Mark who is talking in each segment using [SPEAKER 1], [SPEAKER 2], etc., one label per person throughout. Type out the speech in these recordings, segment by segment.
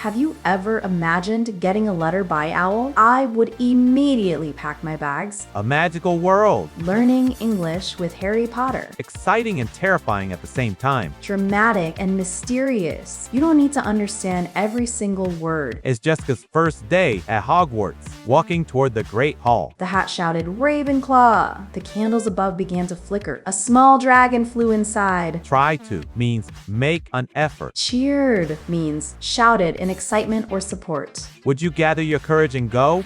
[SPEAKER 1] Have you ever imagined getting a letter by owl? I would immediately pack my bags.
[SPEAKER 2] A magical world.
[SPEAKER 1] Learning English with Harry Potter.
[SPEAKER 2] Exciting and terrifying at the same time.
[SPEAKER 1] Dramatic and mysterious. You don't need to understand every single word.
[SPEAKER 2] It's Jessica's first day at Hogwarts, walking toward the Great Hall.
[SPEAKER 1] The hat shouted, "Ravenclaw!" The candles above began to flicker. A small dragon flew inside.
[SPEAKER 2] Try to means make an effort.
[SPEAKER 1] Cheered means shouted in excitement or support.
[SPEAKER 2] Would you gather your courage and go?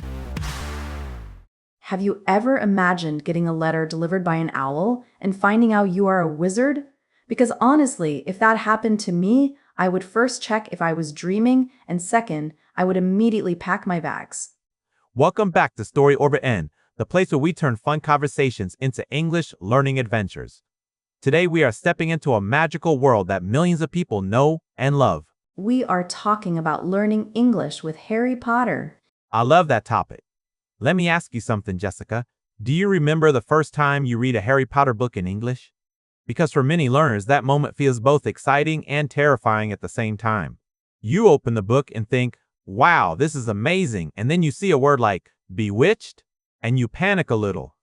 [SPEAKER 1] Have you ever imagined getting a letter delivered by an owl and finding out you are a wizard? Because honestly, if that happened to me, I would first check if I was dreaming, and second, I would immediately pack my bags.
[SPEAKER 2] Welcome back to StoryOrbitEN, the place where we turn fun conversations into English learning adventures. Today we are stepping into a magical world that millions of people know and love.
[SPEAKER 1] We are talking about learning English with Harry Potter.
[SPEAKER 2] I love that topic. Let me ask you something, Jessica. Do you remember the first time you read a Harry Potter book in English? Because for many learners, that moment feels both exciting and terrifying at the same time. You open the book and think, wow, this is amazing. And then you see a word like bewitched, and you panic a little.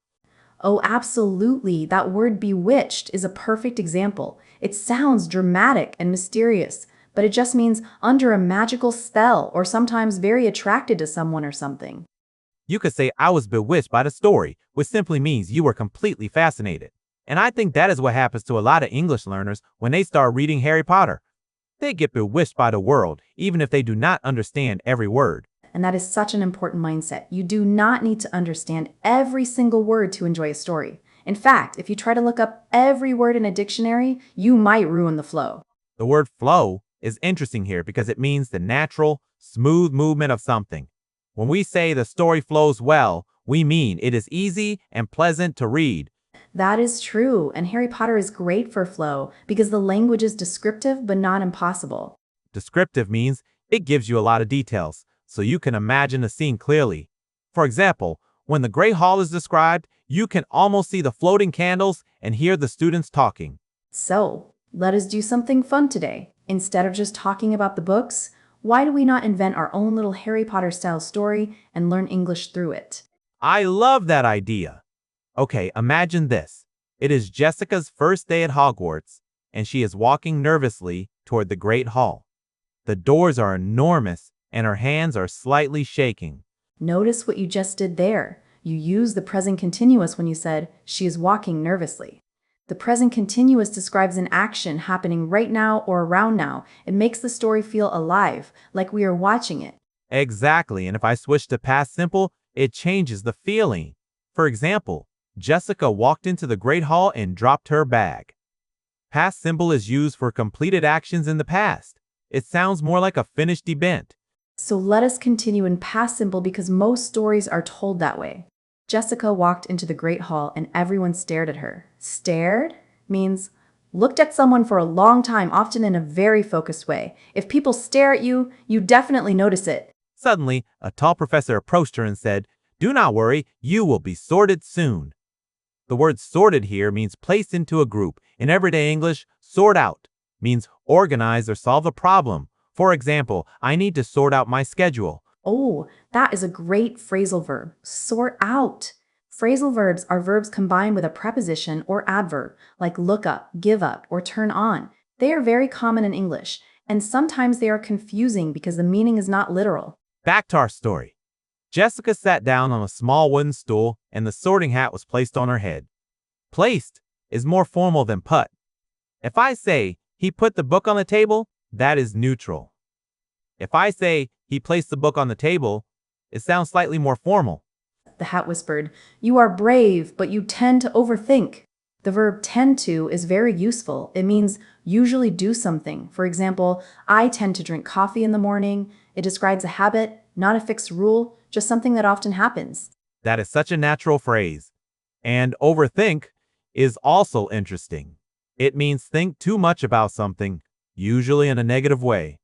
[SPEAKER 1] Oh, absolutely. That word bewitched is a perfect example. It sounds dramatic and mysterious, but it just means under a magical spell or sometimes very attracted to someone or something.
[SPEAKER 2] You could say, I was bewitched by the story, which simply means you were completely fascinated. And I think that is what happens to a lot of English learners when they start reading Harry Potter. They get bewitched by the world, even if they do not understand every word.
[SPEAKER 1] And that is such an important mindset. You do not need to understand every single word to enjoy a story. In fact, if you try to look up every word in a dictionary, you might ruin the flow.
[SPEAKER 2] The word flow is interesting here because it means the natural, smooth movement of something. When we say the story flows well, we mean it is easy and pleasant to read.
[SPEAKER 1] That is true, and Harry Potter is great for flow because the language is descriptive but not impossible.
[SPEAKER 2] Descriptive means it gives you a lot of details, so you can imagine the scene clearly. For example, when the Great Hall is described, you can almost see the floating candles and hear the students talking.
[SPEAKER 1] So, let us do something fun today. Instead of just talking about the books, why do we not invent our own little Harry Potter style story and learn English through it?
[SPEAKER 2] I love that idea. Okay, imagine this. It is Jessica's first day at Hogwarts, and she is walking nervously toward the Great Hall. The doors are enormous, and her hands are slightly shaking.
[SPEAKER 1] Notice what you just did there. You used the present continuous when you said, she is walking nervously. The present continuous describes an action happening right now or around now. It makes the story feel alive, like we are watching it.
[SPEAKER 2] Exactly, and if I switch to past simple, it changes the feeling. For example, Jessica walked into the Great Hall and dropped her bag. Past simple is used for completed actions in the past. It sounds more like a finished event.
[SPEAKER 1] So let us continue in past simple because most stories are told that way. Jessica walked into the Great Hall and everyone stared at her. Stared means looked at someone for a long time, often in a very focused way. If people stare at you, you definitely notice it.
[SPEAKER 2] Suddenly, a tall professor approached her and said, "Do not worry, you will be sorted soon." The word sorted here means placed into a group. In everyday English, sort out means organize or solve a problem. For example, I need to sort out my schedule.
[SPEAKER 1] Oh, that is a great phrasal verb. Sort out. Phrasal verbs are verbs combined with a preposition or adverb, like look up, give up, or turn on. They are very common in English, and sometimes they are confusing because the meaning is not literal.
[SPEAKER 2] Back to our story. Jessica sat down on a small wooden stool and the sorting hat was placed on her head. Placed is more formal than put. If I say, he put the book on the table, that is neutral. If I say, he placed the book on the table, it sounds slightly more formal.
[SPEAKER 1] The hat whispered, "You are brave, but you tend to overthink." The verb tend to is very useful. It means usually do something. For example, I tend to drink coffee in the morning. It describes a habit, not a fixed rule, just something that often happens.
[SPEAKER 2] That is such a natural phrase. And overthink is also interesting. It means think too much about something, usually in a negative way.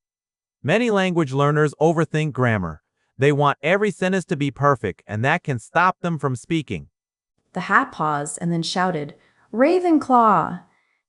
[SPEAKER 2] Many language learners overthink grammar. They want every sentence to be perfect, and that can stop them from speaking.
[SPEAKER 1] The hat paused and then shouted, "Ravenclaw!"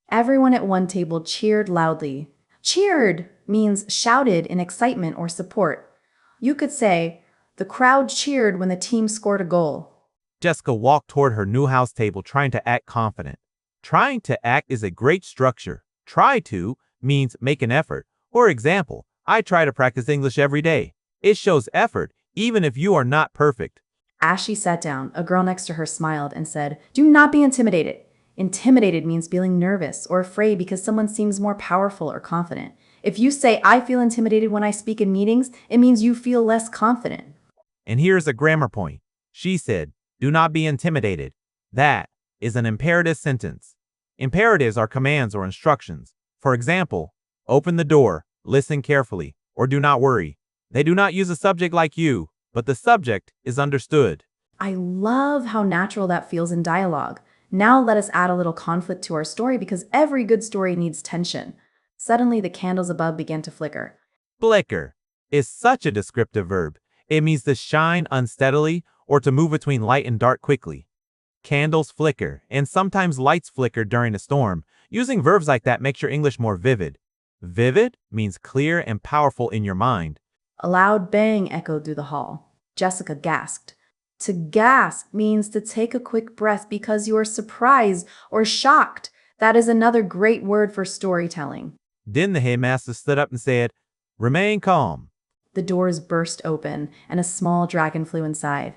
[SPEAKER 1] Everyone at one table cheered loudly. Cheered means shouted in excitement or support. You could say, the crowd cheered when the team scored a goal.
[SPEAKER 2] Jessica walked toward her new house table trying to act confident. Trying to act is a great structure. Try to means make an effort. For example, I try to practice English every day. It shows effort, even if you are not perfect.
[SPEAKER 1] As she sat down, a girl next to her smiled and said, do not be intimidated. Intimidated means feeling nervous or afraid because someone seems more powerful or confident. If you say, I feel intimidated when I speak in meetings, it means you feel less confident.
[SPEAKER 2] And here's a grammar point. She said, do not be intimidated. That is an imperative sentence. Imperatives are commands or instructions. For example, open the door, listen carefully, or do not worry. They do not use a subject like you, but the subject is understood.
[SPEAKER 1] I love how natural that feels in dialogue. Now let us add a little conflict to our story because every good story needs tension. Suddenly, the candles above began to flicker.
[SPEAKER 2] Flicker is such a descriptive verb. It means to shine unsteadily or to move between light and dark quickly. Candles flicker, and sometimes lights flicker during a storm. Using verbs like that makes your English more vivid. Vivid means clear and powerful in your mind.
[SPEAKER 1] A loud bang echoed through the hall. Jessica gasped. To gasp means to take a quick breath because you are surprised or shocked. That is another great word for storytelling.
[SPEAKER 2] Then the headmaster stood up and said, remain calm.
[SPEAKER 1] The doors burst open and a small dragon flew inside.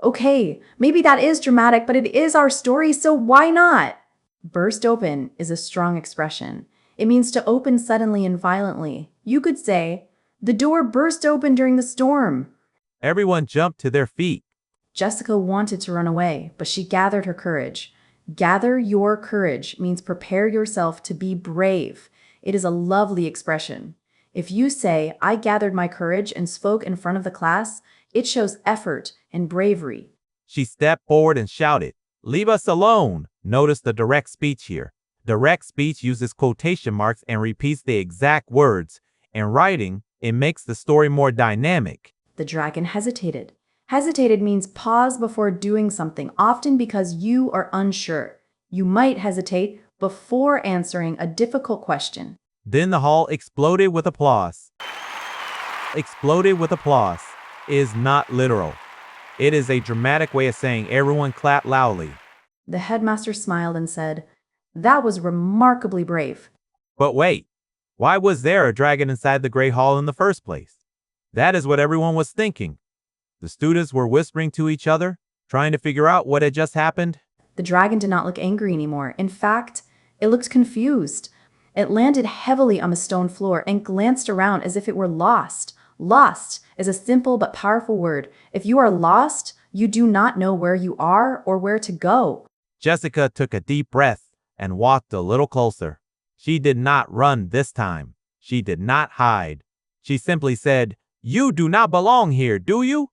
[SPEAKER 1] Okay, maybe that is dramatic, but it is our story, so why not? Burst open is a strong expression. It means to open suddenly and violently. You could say, the door burst open during the storm.
[SPEAKER 2] Everyone jumped to their feet.
[SPEAKER 1] Jessica wanted to run away, but she gathered her courage. Gather your courage means prepare yourself to be brave. It is a lovely expression. If you say, I gathered my courage and spoke in front of the class, it shows effort and bravery.
[SPEAKER 2] She stepped forward and shouted, leave us alone. Notice the direct speech here. Direct speech uses quotation marks and repeats the exact words. In writing, it makes the story more dynamic.
[SPEAKER 1] The dragon hesitated. Hesitated means pause before doing something, often because you are unsure. You might hesitate before answering a difficult question.
[SPEAKER 2] Then the hall exploded with applause. Exploded with applause is not literal. It is a dramatic way of saying everyone clapped loudly.
[SPEAKER 1] The headmaster smiled and said, that was remarkably brave.
[SPEAKER 2] But wait, why was there a dragon inside the Great Hall in the first place? That is what everyone was thinking. The students were whispering to each other, trying to figure out what had just happened.
[SPEAKER 1] The dragon did not look angry anymore. In fact, it looked confused. It landed heavily on the stone floor and glanced around as if it were lost. Lost is a simple but powerful word. If you are lost, you do not know where you are or where to go.
[SPEAKER 2] Jessica took a deep breath and walked a little closer. She did not run this time. She did not hide. She simply said, you do not belong here, do you?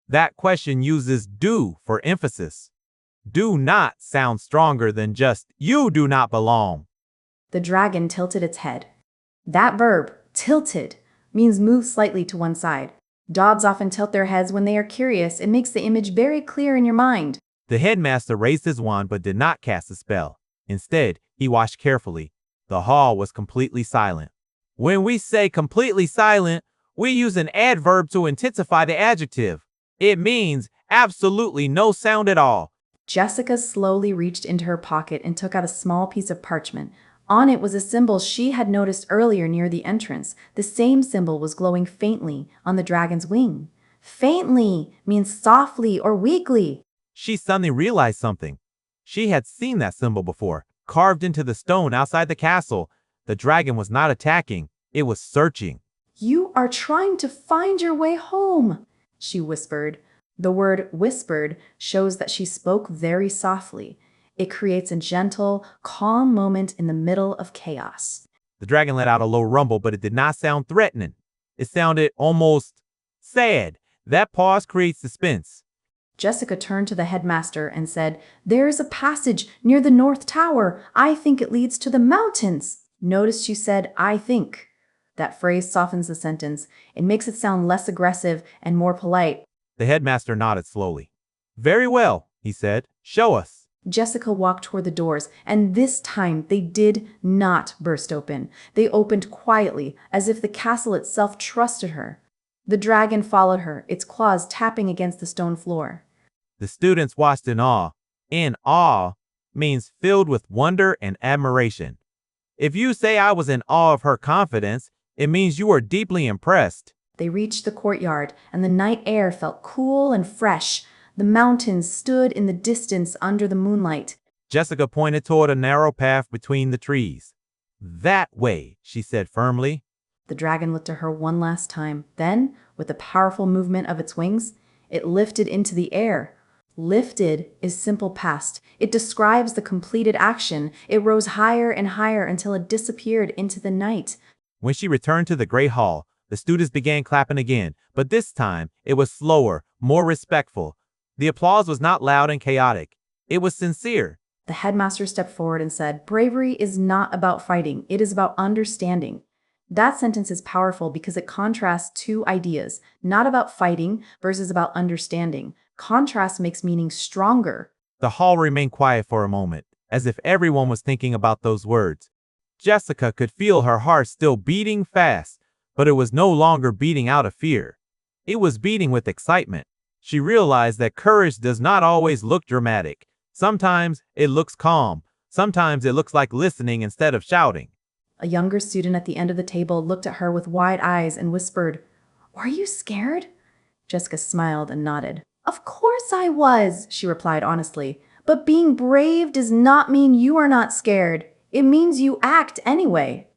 [SPEAKER 2] That question uses do for emphasis. Do not sounds stronger than just you do not belong.
[SPEAKER 1] The dragon tilted its head. That verb, tilted, means move slightly to one side. Dogs often tilt their heads when they are curious. It makes the image very clear in your mind.
[SPEAKER 2] The headmaster raised his wand but did not cast a spell. Instead, he watched carefully. The hall was completely silent. When we say completely silent, we use an adverb to intensify the adjective. It means absolutely no sound at all.
[SPEAKER 1] Jessica slowly reached into her pocket and took out a small piece of parchment. On it was a symbol she had noticed earlier near the entrance. The same symbol was glowing faintly on the dragon's wing. Faintly means softly or weakly.
[SPEAKER 2] She suddenly realized something. She had seen that symbol before, carved into the stone outside the castle. The dragon was not attacking, it was searching.
[SPEAKER 1] You are trying to find your way home, she whispered. The word whispered shows that she spoke very softly. It creates a gentle, calm moment in the middle of chaos.
[SPEAKER 2] The dragon let out a low rumble, but it did not sound threatening. It sounded almost sad. That pause creates suspense.
[SPEAKER 1] Jessica turned to the headmaster and said, there is a passage near the North Tower. I think it leads to the mountains. Notice she said, I think. That phrase softens the sentence. It makes it sound less aggressive and more polite.
[SPEAKER 2] The headmaster nodded slowly. Very well, he said. Show us.
[SPEAKER 1] Jessica walked toward the doors, and this time they did not burst open. They opened quietly, as if the castle itself trusted her. The dragon followed her, its claws tapping against the stone floor.
[SPEAKER 2] The students watched in awe. In awe means filled with wonder and admiration. If you say I was in awe of her confidence, it means you are deeply impressed.
[SPEAKER 1] They reached the courtyard, and the night air felt cool and fresh. The mountains stood in the distance under the moonlight.
[SPEAKER 2] Jessica pointed toward a narrow path between the trees. That way, she said firmly.
[SPEAKER 1] The dragon looked at her one last time. Then, with a powerful movement of its wings, it lifted into the air. Lifted is simple past. It describes the completed action. It rose higher and higher until it disappeared into the night.
[SPEAKER 2] When she returned to the great hall, the students began clapping again, but this time it was slower, more respectful. The applause was not loud and chaotic. It was sincere.
[SPEAKER 1] The headmaster stepped forward and said, "Bravery is not about fighting. It is about understanding." That sentence is powerful because it contrasts two ideas, not about fighting versus about understanding. Contrast makes meaning stronger.
[SPEAKER 2] The hall remained quiet for a moment, as if everyone was thinking about those words. Jessica could feel her heart still beating fast, but it was no longer beating out of fear. It was beating with excitement. She realized that courage does not always look dramatic. Sometimes it looks calm. Sometimes it looks like listening instead of shouting.
[SPEAKER 1] A younger student at the end of the table looked at her with wide eyes and whispered, "Were you scared?" Jessica smiled and nodded. "Of course I was," she replied honestly. "But being brave does not mean you are not scared. It means you act anyway."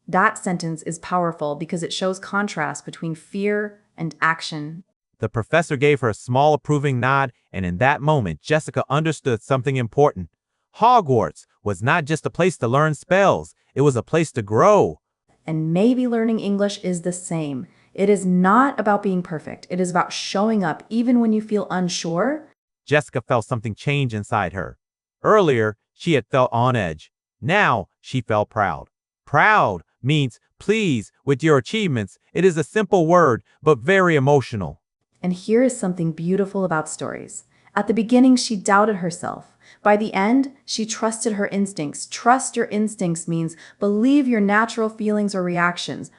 [SPEAKER 1] That sentence is powerful because it shows contrast between fear and action.
[SPEAKER 2] The professor gave her a small approving nod, and in that moment, Jessica understood something important. Hogwarts was not just a place to learn spells, it was a place to grow.
[SPEAKER 1] And maybe learning English is the same. It is not about being perfect. It is about showing up even when you feel unsure.
[SPEAKER 2] Jessica felt something change inside her. Earlier, she had felt on edge. Now, she felt proud. Proud means pleased with your achievements. It is a simple word, but very emotional.
[SPEAKER 1] And here is something beautiful about stories. At the beginning, she doubted herself. By the end, she trusted her instincts. Trust your instincts means believe your natural feelings or reactions.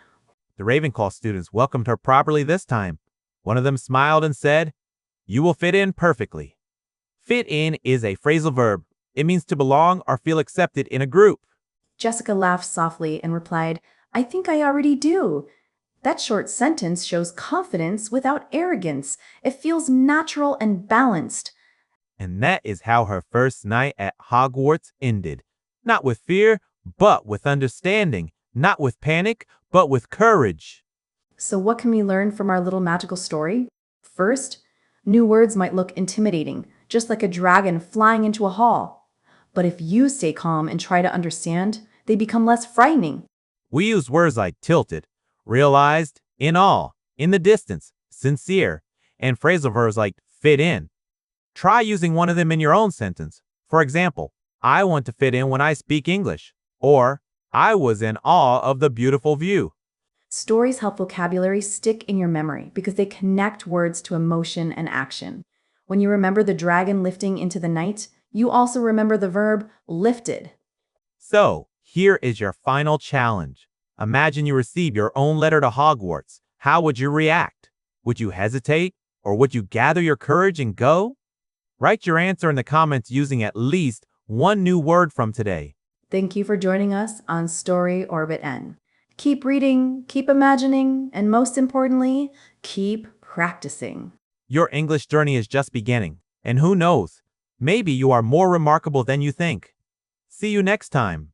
[SPEAKER 2] The Ravenclaw students welcomed her properly this time. One of them smiled and said, "You will fit in perfectly." Fit in is a phrasal verb. It means to belong or feel accepted in a group.
[SPEAKER 1] Jessica laughed softly and replied, "I think I already do." That short sentence shows confidence without arrogance. It feels natural and balanced.
[SPEAKER 2] And that is how her first night at Hogwarts ended. Not with fear, but with understanding. Not with panic, but with courage.
[SPEAKER 1] So what can we learn from our little magical story? First, new words might look intimidating, just like a dragon flying into a hall. But if you stay calm and try to understand, they become less frightening.
[SPEAKER 2] We use words like tilted, realized, in awe, in the distance, sincere, and phrasal verbs like fit in. Try using one of them in your own sentence. For example, I want to fit in when I speak English, or I was in awe of the beautiful view.
[SPEAKER 1] Stories help vocabulary stick in your memory because they connect words to emotion and action. When you remember the dragon lifting into the night, you also remember the verb lifted.
[SPEAKER 2] So, here is your final challenge. Imagine you receive your own letter to Hogwarts. How would you react? Would you hesitate? Or would you gather your courage and go? Write your answer in the comments using at least one new word from today.
[SPEAKER 1] Thank you for joining us on StoryOrbitEN. Keep reading, keep imagining, and most importantly, keep practicing.
[SPEAKER 2] Your English journey is just beginning, and who knows, maybe you are more remarkable than you think. See you next time.